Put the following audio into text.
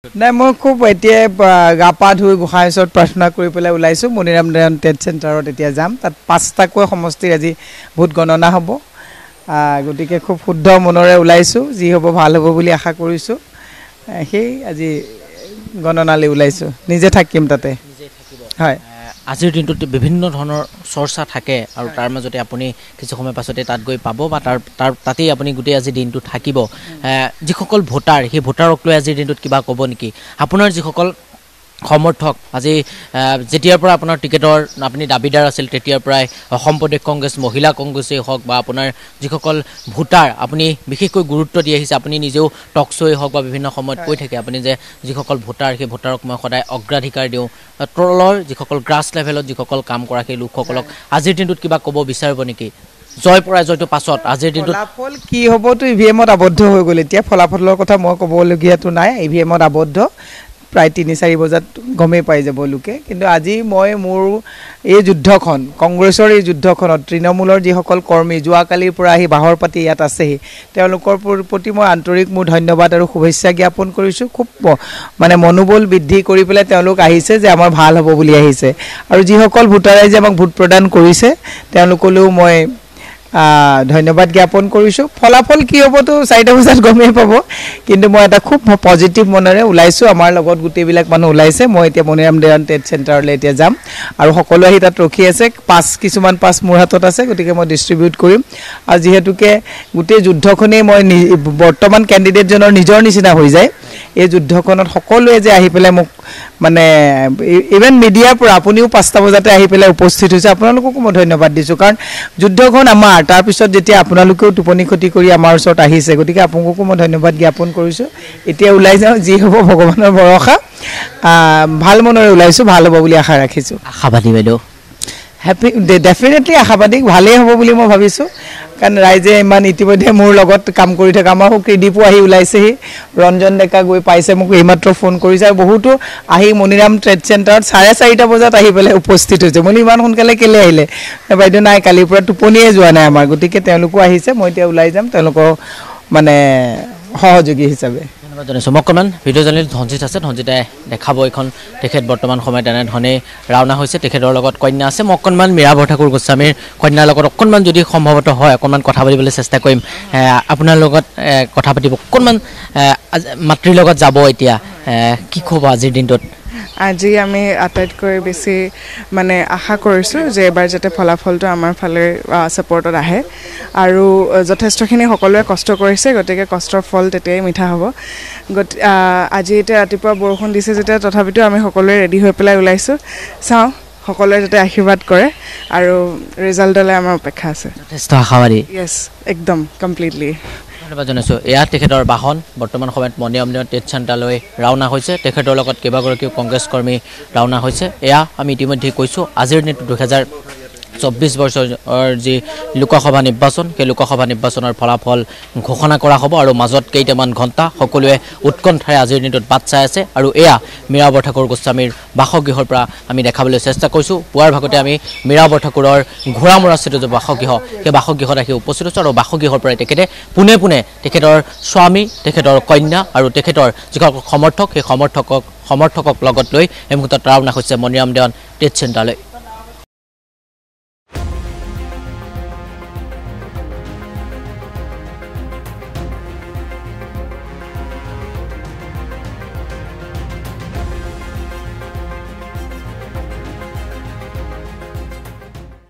নাই মই খুব এতিয়া গা পা ধুই গোসাঁই ওচৰত প্ৰাৰ্থনা কৰি পেলাই ওলাইছোঁ মণিৰাম দেৱান ট্ৰেড চেণ্টাৰত এতিয়া যাম তাত 5টাকৈ সমষ্টিৰ আজি ভোট গণনা হ'ব গতিকে খুব শুদ্ধ মনেৰে ওলাইছোঁ যি হ'ব ভাল হ'ব বুলি আশা কৰিছোঁ সেই আজি গণনালৈ ওলাইছোঁ নিজে থাকিম তাতে হয় আজিৰ দিনটোত বিভিন্ন ধৰণৰ চৰ্চা থাকে আৰু তাৰ মাজতে আপুনি কিছু সময় পাছতে তাত গৈ পাব বা তাতেই আপুনি গোটেই আজি দিনটো থাকিব যিসকল ভোটাৰ সেই ভোটাৰক লৈ আজিৰ দিনটোত কিবা ক'ব নেকি আপোনাৰ যিসকল সমৰ্থক আজি যেতিয়াৰ পৰা আপোনাৰ টিকেটৰ আপুনি দাবীদাৰ আছিল তেতিয়াৰ পৰাই অসম প্ৰদেশ কংগ্ৰেছ মহিলা কংগ্ৰেছেই হওক বা আপোনাৰ যিসকল ভোটাৰ আপুনি বিশেষকৈ গুৰুত্ব দি আহিছে আপুনি নিজেও টক শ্ব'ই হওক বা বিভিন্ন সময়ত কৈ থাকে আপুনি যে যিসকল ভোটাৰ সেই ভোটাৰক মই সদায় অগ্ৰাধিকাৰ দিওঁ তলৰ যিসকল গ্ৰাছ লেভেলত যিসকল কাম কৰা সেই লোকসকলক আজিৰ দিনটোত কিবা ক'ব বিচাৰিব নেকি জয় পৰাজয়টোৰ পাছত আজিৰ দিনটোত ফলাফল কি হ'বতো ইভিএমত আবদ্ধ হৈ গ'ল এতিয়া ফলাফলৰ কথা মই ক'বলগীয়াতো নাই ইভিএমত আবদ্ধ প্ৰায় 3-4 বজাত গমেই পাই যাব লোকে কিন্তু আজি মই মোৰ এই যুদ্ধখন কংগ্ৰেছৰ এই যুদ্ধখনত তৃণমূলৰ যিসকল কৰ্মী যোৱাকালিৰ পৰা আহি বাহৰ পাতি ইয়াত আছেহি তেওঁলোকৰ প্ৰতি মই আন্তৰিক মোৰ ধন্যবাদ আৰু শুভেচ্ছা জ্ঞাপন কৰিছোঁ খুব মানে মনোবল বৃদ্ধি কৰি পেলাই তেওঁলোক আহিছে যে আমাৰ ভাল হ'ব বুলি আহিছে আৰু যিসকল ভোটাৰে যে আমাক ভোট প্ৰদান কৰিছে তেওঁলোকলৈও মই ধন্যবাদ জ্ঞাপন কৰিছোঁ ফলাফল কি হ'বতো 4টা বজাত গমেই পাব কিন্তু মই এটা খুব পজিটিভ মনেৰে ওলাইছোঁ আমাৰ লগত গোটেইবিলাক মানুহ ওলাইছে মই এতিয়া মণিৰাম দেৱান ট্ৰেড চেণ্টাৰলৈ এতিয়া যাম আৰু সকলো আহি তাত ৰখি আছে কিছুমান পাছ মোৰ হাতত আছে গতিকে মই ডিষ্ট্ৰিবিউট কৰিম আৰু যিহেতুকে গোটেই যুদ্ধখনেই মই বৰ্তমান কেণ্ডিডেটজনৰ নিজৰ নিচিনা হৈ যায় এই যুদ্ধখনত সকলোৱে যে আহি পেলাই মোক মানে ইভেন মিডিয়াৰ পৰা আপুনিও 5টা বজাতে আহি পেলাই উপস্থিত হৈছে আপোনালোককো মই ধন্যবাদ দিছোঁ কাৰণ যুদ্ধখন আমাৰ তাৰপিছত যেতিয়া আপোনালোকেও টোপনি ক্ষতি কৰি আমাৰ ওচৰত আহিছে গতিকে আপোনালোককো মই ধন্যবাদ জ্ঞাপন কৰিছোঁ এতিয়া ওলাই যাওঁ যি হ'ব ভগৱানৰ ভৰসা ভাল মনেৰে ওলাইছোঁ ভাল হ'ব বুলি আশা ৰাখিছোঁ আশাবাদী বাইদেউ হেপী ডেফিনেটলি আশাবাদী ভালেই হ'ব বুলি মই ভাবিছোঁ কাৰণ ৰাইজে ইমান ইতিমধ্যে মোৰ লগত কাম কৰি থকা আমাৰ ক্ৰেডিপো আহি ওলাইছেহি ৰঞ্জন ডেকা গৈ পাইছে মোক এইমাত্ৰ ফোন কৰিছে আৰু বহুতো আহি মণিৰাম ট্ৰেড চেণ্টাৰত 4:30 বজাত আহি পেলাই উপস্থিত হৈছে মই ইমান সোনকালে কেলৈ আহিলে বাইদেউ নাই কালিৰ পৰা টোপনিয়ে যোৱা নাই আমাৰ গতিকে তেওঁলোকো আহিছে মই এতিয়া ওলাই যাম তেওঁলোকৰ মানে সহযোগী হিচাপে ধন্যবাদ জনাইছোঁ মই অকণমান ভিডিঅ' জাৰ্নেলিষ্ট ধনজিত আছে ধনজিতে দেখাব এইখন তেখেত বৰ্তমান সময়ত এনেধৰণে ৰাওনা হৈছে তেখেতৰ লগত কন্যা আছে মই অকণমান মীৰা বৰঠাকুৰ গোস্বামীৰ কন্যাৰ লগত অকণমান যদি সম্ভৱতঃ হয় অকণমান কথা পাতিবলৈ চেষ্টা কৰিম আপোনাৰ লগত কথা পাতিব অকণমান মাতৃৰ লগত যাব এতিয়া কি ক'ব আজিৰ দিনটোত আজি আমি আটাইতকৈ বেছি মানে আশা কৰিছোঁ যে এবাৰ যাতে ফলাফলটো আমাৰ ফালে ছাপৰ্টত আহে আৰু যথেষ্টখিনি সকলোৱে কষ্ট কৰিছে গতিকে কষ্টৰ ফল তেতিয়াই মিঠা হ'ব আজি এতিয়া ৰাতিপুৱা বৰষুণ দিছে যেতিয়া তথাপিতো আমি সকলোৱে ৰেডি হৈ পেলাই ওলাইছোঁ চাওঁ সকলোৱে যাতে আশীৰ্বাদ কৰে আৰু ৰিজাল্টলৈ আমাৰ অপেক্ষা আছে যথেষ্ট আশাবাদী য়েছ একদম কমপ্লিটলি ধন্যবাদ জনাইছোঁ এয়া তেখেতৰ বাহন বৰ্তমান সময়ত মণিৰাম দেৱান ট্ৰেড চেণ্টাৰলৈ ৰাওনা হৈছে তেখেতৰ লগত কেইবাগৰাকীও কংগ্ৰেছ কৰ্মী ৰাওনা হৈছে এয়া আমি ইতিমধ্যে কৈছোঁ আজিৰ দিনটো 2024 বৰ্ষৰ যি লোকসভা নিৰ্বাচন সেই লোকসভা নিৰ্বাচনৰ ফলাফল ঘোষণা কৰা হ'ব আৰু মাজত কেইটামান ঘণ্টা সকলোৱে উৎকণ্ঠাৰে আজিৰ দিনটোত বাট চাই আছে আৰু এয়া মীৰা বৰঠাকুৰ গোস্বামীৰ বাসগৃহৰ পৰা আমি দেখাবলৈ চেষ্টা কৰিছোঁ পুৱাৰ ভাগতে আমি মীৰা বৰঠাকুৰৰ ঘোঁৰামৰাস্থিত যে বাসগৃহ সেই বাসগৃহত আহি উপস্থিত হৈছোঁ আৰু বাসগৃহৰ পৰাই তেখেতে পোনে পোনে তেখেতৰ স্বামী তেখেতৰ কন্যা আৰু তেখেতৰ যিসকল সমৰ্থক সেই সমৰ্থকক লগত লৈ এই মুহূৰ্তত ৰাওনা হৈছে মণিৰাম দেৱান ট্ৰেড চেণ্টাৰলৈ